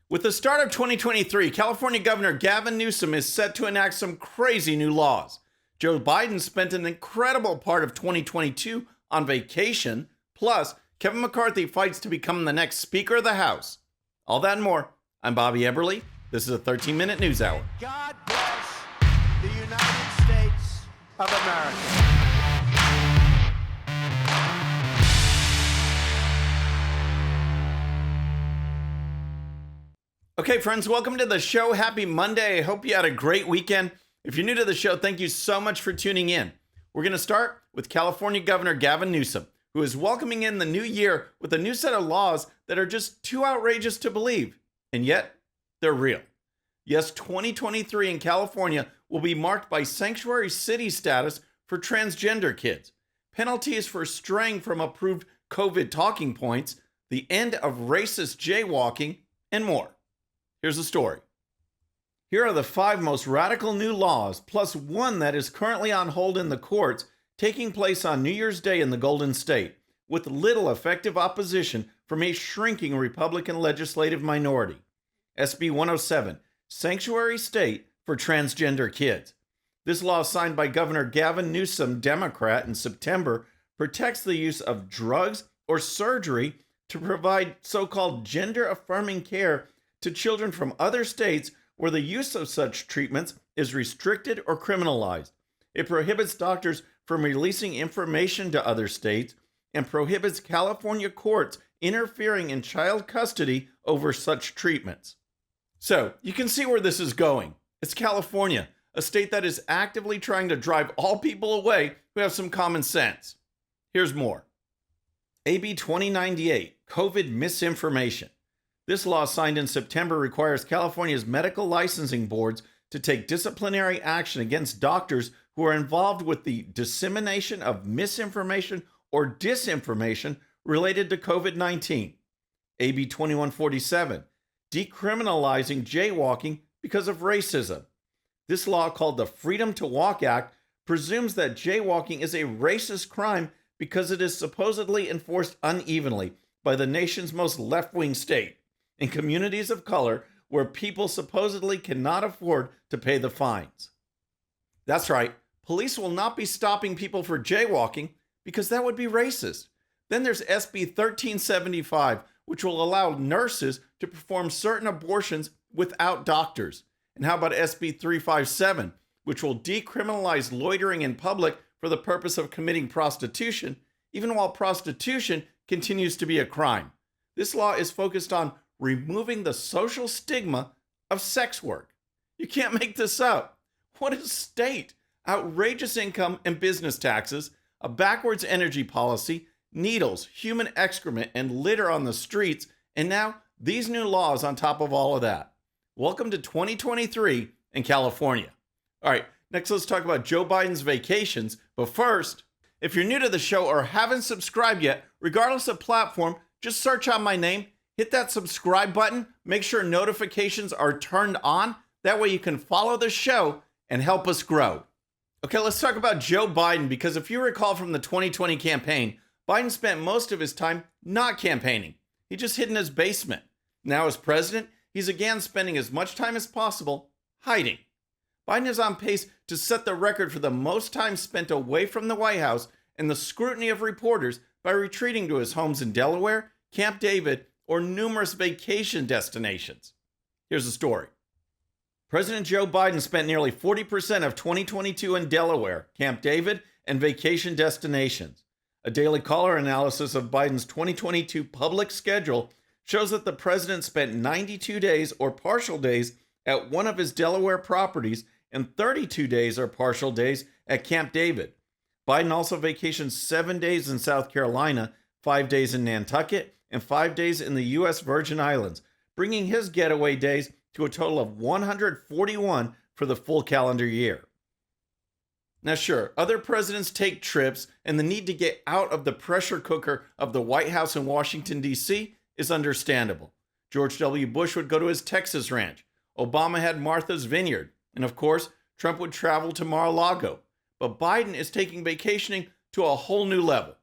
With the start of 2023, California Governor Gavin Newsom is set to enact some crazy new laws. Joe Biden spent an incredible part of 2022 on vacation. Plus, Kevin McCarthy fights to become the next Speaker of the House. All that and more. I'm Bobby Eberle. This is a 13-minute news hour. God bless the United States of America. Okay, friends, welcome to the show. Happy Monday. I hope you had a great weekend. If you're new to the show, thank you so much for tuning in. We're going to start with California Governor Gavin Newsom, who is welcoming in the new year with a new set of laws that are just too outrageous to believe, and yet they're real. Yes, 2023 in California will be marked by sanctuary city status for transgender kids, penalties for straying from approved COVID talking points, the end of racist jaywalking, and more. Here's the story. Here are the 5 most radical new laws, plus one that is currently on hold in the courts, taking place on New Year's Day in the Golden State, with little effective opposition from a shrinking Republican legislative minority. SB 107, Sanctuary State for Transgender Kids. This law, signed by Governor Gavin Newsom, Democrat, in September, protects the use of drugs or surgery to provide so-called gender-affirming care to children from other states where the use of such treatments is restricted or criminalized. It prohibits doctors from releasing information to other states and prohibits California courts interfering in child custody over such treatments. So, you can see where this is going. It's California, a state that is actively trying to drive all people away who have some common sense. Here's more. AB 2098, COVID misinformation. This law, signed in September, requires California's medical licensing boards to take disciplinary action against doctors who are involved with the dissemination of misinformation or disinformation related to COVID-19. AB 2147, decriminalizing jaywalking because of racism. This law, called the Freedom to Walk Act, presumes that jaywalking is a racist crime because it is supposedly enforced unevenly by the nation's most left-wing state, in communities of color where people supposedly cannot afford to pay the fines. That's right, police will not be stopping people for jaywalking because that would be racist. Then there's SB 1375, which will allow nurses to perform certain abortions without doctors. And how about SB 357, which will decriminalize loitering in public for the purpose of committing prostitution, even while prostitution continues to be a crime. This law is focused on removing the social stigma of sex work. You can't make this up. What a state! Outrageous income and business taxes, a backwards energy policy, needles, human excrement, and litter on the streets, and now these new laws on top of all of that. Welcome to 2023 in California. All right, next let's talk about Joe Biden's vacations. But first, if you're new to the show or haven't subscribed yet, regardless of platform, just search out my name, hit that subscribe button, make sure notifications are turned on. That way you can follow the show and help us grow. Okay, let's talk about Joe Biden, because if you recall from the 2020 campaign, Biden spent most of his time not campaigning. He just hid in his basement. Now as president, he's again spending as much time as possible hiding. Biden is on pace to set the record for the most time spent away from the White House and the scrutiny of reporters by retreating to his homes in Delaware, Camp David, or numerous vacation destinations. Here's the story. President Joe Biden spent nearly 40% of 2022 in Delaware, Camp David, and vacation destinations. A Daily Caller analysis of Biden's 2022 public schedule shows that the president spent 92 days or partial days at one of his Delaware properties and 32 days or partial days at Camp David. Biden also vacationed 7 days in South Carolina, 5 days in Nantucket, and 5 days in the U.S. Virgin Islands, bringing his getaway days to a total of 141 for the full calendar year. Now sure, other presidents take trips, and the need to get out of the pressure cooker of the White House in Washington, D.C. is understandable. George W. Bush would go to his Texas ranch. Obama had Martha's Vineyard. And of course, Trump would travel to Mar-a-Lago. But Biden is taking vacationing to a whole new level.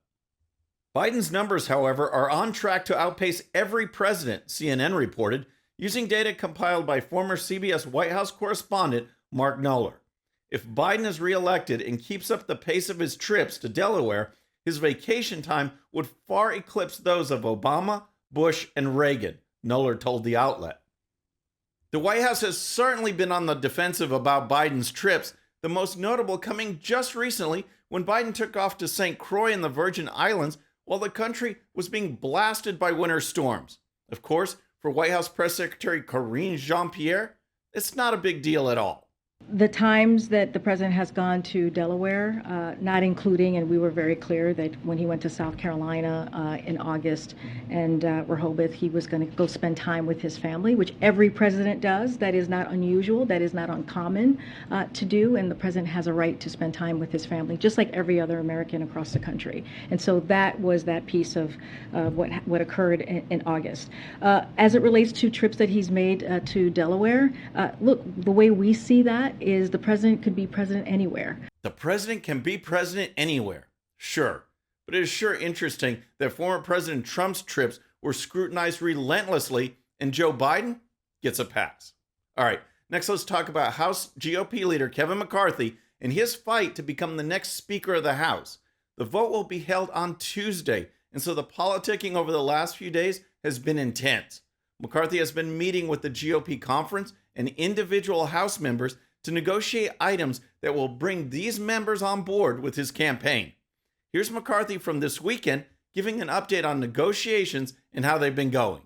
Biden's numbers, however, are on track to outpace every president, CNN reported. using data compiled by former CBS White House correspondent Mark Knoller. If Biden is reelected and keeps up the pace of his trips to Delaware, his vacation time would far eclipse those of Obama, Bush, and Reagan, Knoller told the outlet. The White House has certainly been on the defensive about Biden's trips, the most notable coming just recently when Biden took off to St. Croix in the Virgin Islands while the country was being blasted by winter storms. Of course, for White House Press Secretary Karine Jean-Pierre, it's not a big deal at all. The times that the president has gone to Delaware, not including, and we were very clear that when he went to South Carolina in August and Rehoboth, he was going to go spend time with his family, which every president does. That is not unusual. That is not uncommon to do. And the president has a right to spend time with his family, just like every other American across the country. And so that was that piece of what occurred in August. As it relates to trips that he's made to Delaware, look, the way we see that is the president could be president anywhere. The president can be president anywhere, sure. But it is sure interesting that former President Trump's trips were scrutinized relentlessly and Joe Biden gets a pass. All right, next let's talk about House GOP leader Kevin McCarthy and his fight to become the next Speaker of the House. The vote will be held on Tuesday, and so the politicking over the last few days has been intense. McCarthy has been meeting with the GOP conference and individual House members to negotiate items that will bring these members on board with his campaign. Here's McCarthy from this weekend giving an update on negotiations and how they've been going.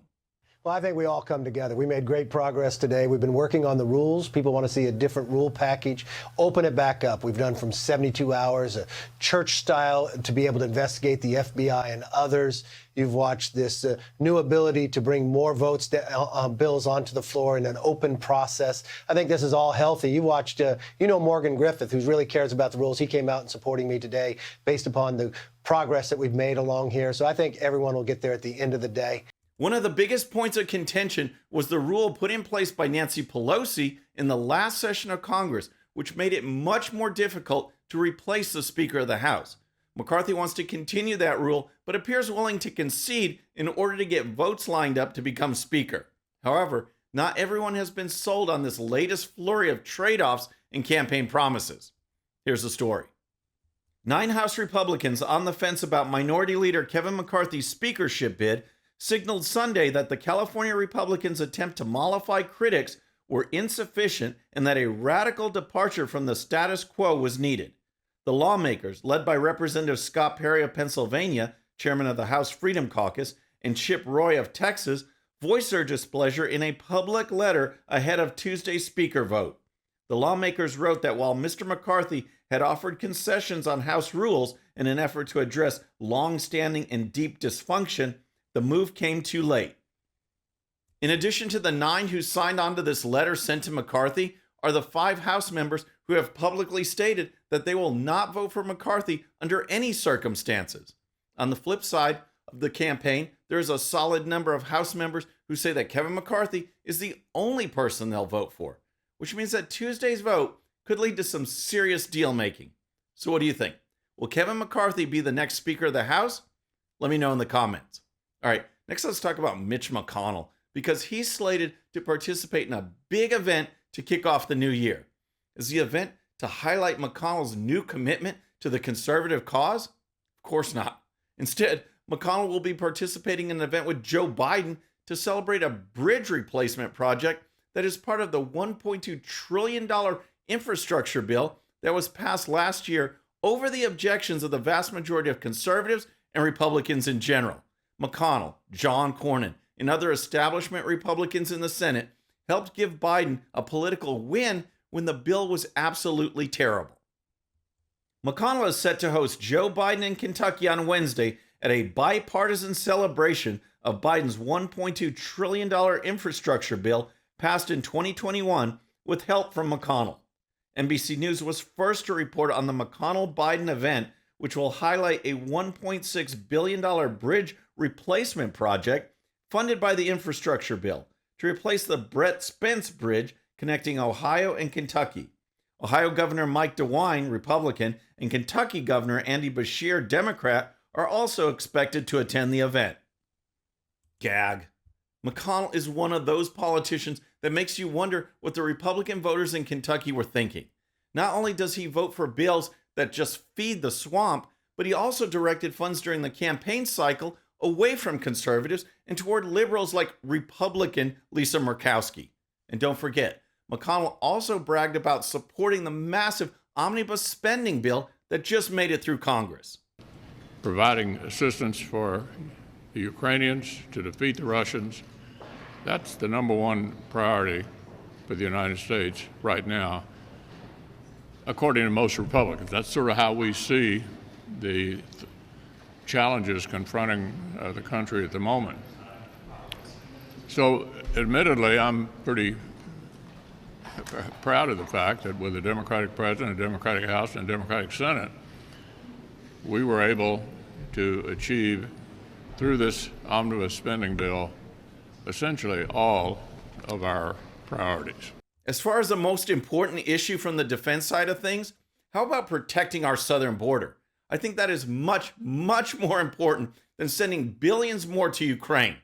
Well, I think we all come together. We made great progress today. We've been working on the rules. People want to see a different rule package. Open it back up. We've done from 72 hours, a church style, to be able to investigate the FBI and others. You've watched this new ability to bring more bills onto the floor in an open process. I think this is all healthy. You watched, Morgan Griffith, who really cares about the rules. He came out and supporting me today based upon the progress that we've made along here. So I think everyone will get there at the end of the day. One of the biggest points of contention was the rule put in place by Nancy Pelosi in the last session of Congress, which made it much more difficult to replace the Speaker of the House. McCarthy wants to continue that rule, but appears willing to concede in order to get votes lined up to become Speaker. However, not everyone has been sold on this latest flurry of trade-offs and campaign promises. Here's the story. 9 House Republicans on the fence about Minority Leader Kevin McCarthy's speakership bid signaled Sunday that the California Republicans' attempt to mollify critics were insufficient and that a radical departure from the status quo was needed. The lawmakers, led by Representative Scott Perry of Pennsylvania, chairman of the House Freedom Caucus, and Chip Roy of Texas, voiced their displeasure in a public letter ahead of Tuesday's Speaker vote. The lawmakers wrote that while Mr. McCarthy had offered concessions on House rules in an effort to address long-standing and deep dysfunction, the move came too late. In addition to the 9 who signed on to this letter sent to McCarthy are the 5 House members who have publicly stated that they will not vote for McCarthy under any circumstances. On the flip side of the campaign, there is a solid number of House members who say that Kevin McCarthy is the only person they'll vote for, which means that Tuesday's vote could lead to some serious deal-making. So what do you think? Will Kevin McCarthy be the next Speaker of the House? Let me know in the comments. All right, next let's talk about Mitch McConnell, because he's slated to participate in a big event to kick off the new year. Is the event to highlight McConnell's new commitment to the conservative cause? Of course not. Instead, McConnell will be participating in an event with Joe Biden to celebrate a bridge replacement project that is part of the $1.2 trillion infrastructure bill that was passed last year over the objections of the vast majority of conservatives and Republicans in general. McConnell, John Cornyn, and other establishment Republicans in the Senate helped give Biden a political win when the bill was absolutely terrible. McConnell is set to host Joe Biden in Kentucky on Wednesday at a bipartisan celebration of Biden's $1.2 trillion infrastructure bill passed in 2021 with help from McConnell. NBC News was first to report on the McConnell-Biden event, which will highlight a $1.6 billion bridge replacement project funded by the infrastructure bill to replace the Brett Spence Bridge connecting Ohio and Kentucky. Ohio Governor Mike DeWine, Republican, and Kentucky Governor Andy Beshear, Democrat, are also expected to attend the event. Gag. McConnell is one of those politicians that makes you wonder what the Republican voters in Kentucky were thinking. Not only does he vote for bills that just feed the swamp, but he also directed funds during the campaign cycle away from conservatives and toward liberals like Republican Lisa Murkowski. And don't forget, McConnell also bragged about supporting the massive omnibus spending bill that just made it through Congress. Providing assistance for the Ukrainians to defeat the Russians, that's the number one priority for the United States right now, according to most Republicans. That's sort of how we see the challenges confronting the country at the moment. So, admittedly, I'm pretty proud of the fact that with a Democratic president, a Democratic House, and a Democratic Senate, we were able to achieve, through this omnibus spending bill, essentially all of our priorities. As far as the most important issue from the defense side of things, how about protecting our southern border? I think that is much, much more important than sending billions more to Ukraine.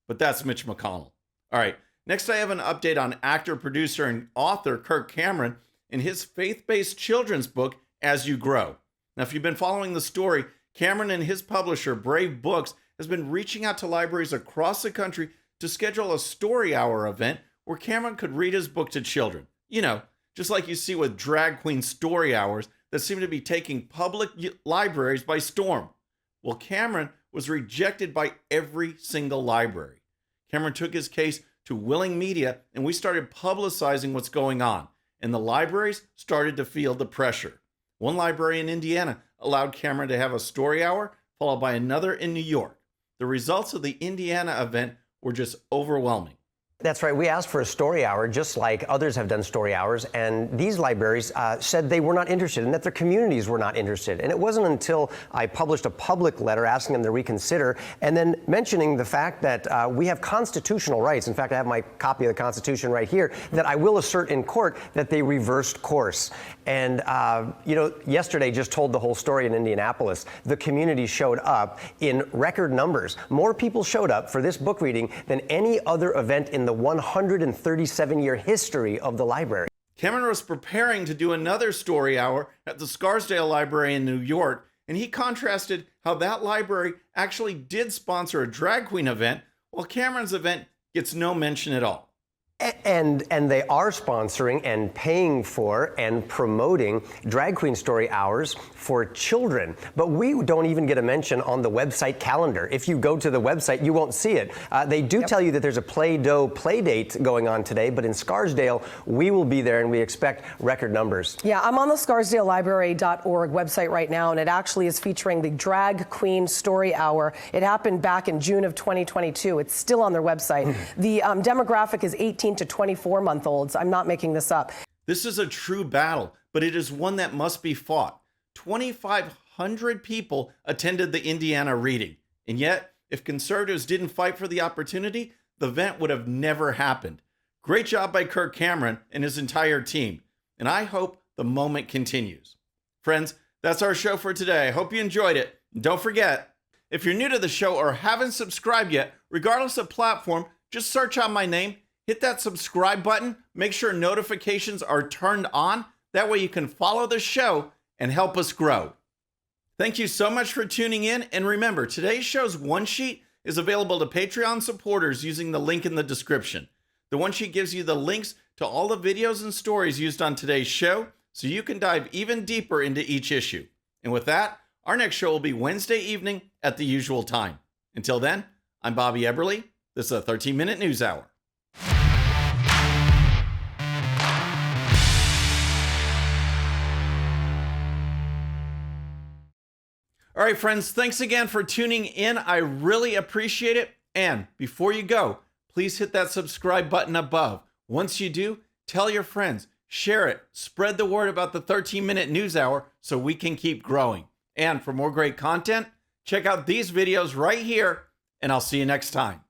But that's Mitch McConnell. All right, next I have an update on actor, producer, and author Kirk Cameron in his faith-based children's book, As You Grow. Now, if you've been following the story, Cameron and his publisher, Brave Books, has been reaching out to libraries across the country to schedule a story hour event where Cameron could read his book to children. You know, just like you see with drag queen story hours that seem to be taking public libraries by storm. Well, Cameron was rejected by every single library. Cameron took his case to Willing Media, and we started publicizing what's going on, and the libraries started to feel the pressure. One library in Indiana allowed Cameron to have a story hour, followed by another in New York. The results of the Indiana event were just overwhelming. That's right. We asked for a story hour, just like others have done story hours, and these libraries said they were not interested and that their communities were not interested. And it wasn't until I published a public letter asking them to reconsider and then mentioning the fact that we have constitutional rights. In fact, I have my copy of the Constitution right here, that I will assert in court that they reversed course. And, yesterday just told the whole story in Indianapolis. The community showed up in record numbers. More people showed up for this book reading than any other event in the 137-year history of the library. Cameron was preparing to do another story hour at the Scarsdale Library in New York, and he contrasted how that library actually did sponsor a drag queen event, while Cameron's event gets no mention at all. And they are sponsoring and paying for and promoting drag queen story hours for children. But we don't even get a mention on the website calendar. If you go to the website, you won't see it. They do tell you that there's a Play-Doh play date going on today, but in Scarsdale, we will be there and we expect record numbers. Yeah, I'm on the scarsdalelibrary.org website right now, and it actually is featuring the drag queen story hour. It happened back in June of 2022. It's still on their website. The demographic is 18 to 24-month-olds. I'm not making this up. This is a true battle, but it is one that must be fought. 2,500 people attended the Indiana reading. And yet, if conservatives didn't fight for the opportunity, the event would have never happened. Great job by Kirk Cameron and his entire team. And I hope the moment continues. Friends, that's our show for today. I hope you enjoyed it. And don't forget, if you're new to the show or haven't subscribed yet, regardless of platform, just search out my name. Hit that subscribe button, make sure notifications are turned on. That way you can follow the show and help us grow. Thank you so much for tuning in. And remember, today's show's one sheet is available to Patreon supporters using the link in the description. The one sheet gives you the links to all the videos and stories used on today's show, so you can dive even deeper into each issue. And with that, our next show will be Wednesday evening at the usual time. Until then, I'm Bobby Eberle. This is a 13-minute news hour. All right, friends, thanks again for tuning in. I really appreciate it. And before you go, please hit that subscribe button above. Once you do, tell your friends, share it, spread the word about the 13-minute news hour so we can keep growing. And for more great content, check out these videos right here, and I'll see you next time.